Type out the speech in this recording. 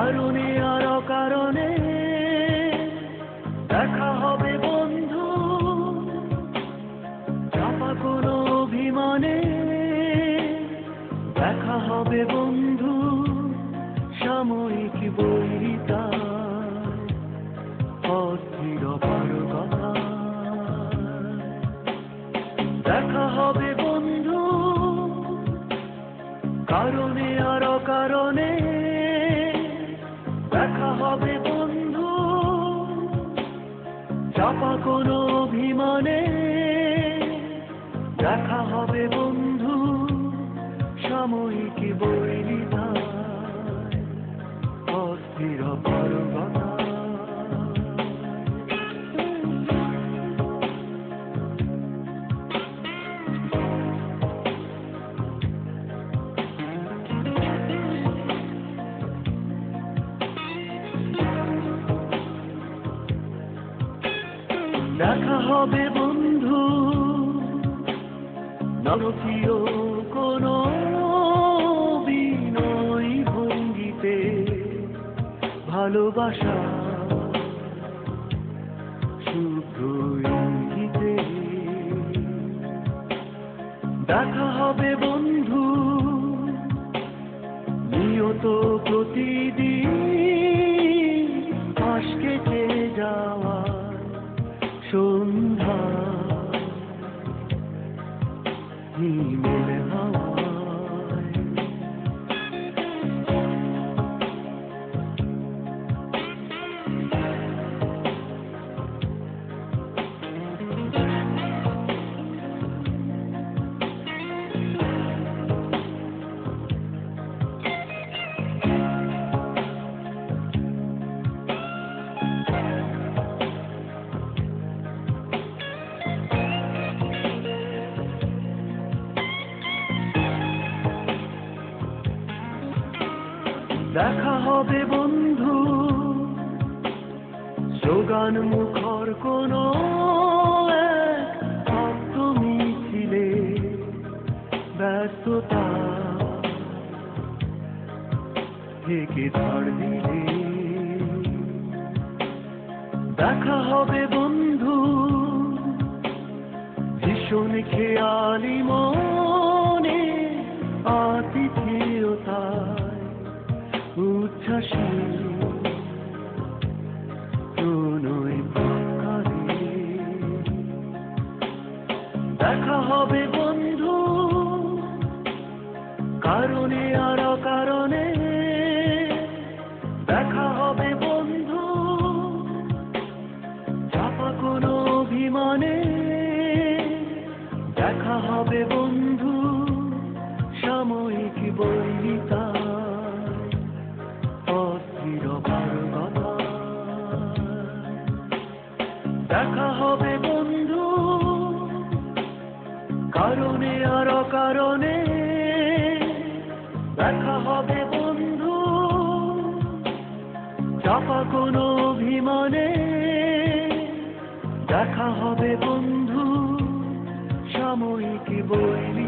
কারণে আর অকারণে দেখা হবে বন্ধু, চাপা কোনো অভিমানে দেখা হবে বন্ধু, সাময়িক বৈরিতা অস্থির পারগতা। দেখা হবে বন্ধু, কারণে আর অকারণে দেখা হবে বন্ধু, চাপা কোনো অভিমানে দেখা হবে বন্ধু, সাময়িক বৈরিতা অস্থির পারগতা। দেখা হবে বন্ধু নরকীয় কোনো বিনয় ভঙ্গিতে, ভালোবাসা শুভ্র ইঙ্গিতে। দেখা হবে বন্ধু নিয়ত প্রতিদিন পাশ কেটে যাওয়া সন্ধ্যা হিমেল হাওয়ায়। দেখা হবে বন্ধু স্লোগান মুখর কোনো এক শব্দ মিছিলে, ব্যস্ততা থেকে ধার দিলে। দেখা হবে বন্ধু ভীষণ খেয়ালি মনে আতিথেয়তায় উচ্ছ্বাসী প্রণয় প্রাকারে। দেখা হবে বন্ধু কারণে আর অকারণে দেখা হবে বন্ধু, চাপা কোনো অভিমানে দেখা হবে বন্ধু, সাময়িক বৈরিতা অস্থির পারগতা। দেখা হবে বন্ধু কারণে আর অকারণে দেখা হবে বন্ধু, চাপা কোনো অভিমানে দেখা হবে বন্ধু, সাময়িক বৈরিতা।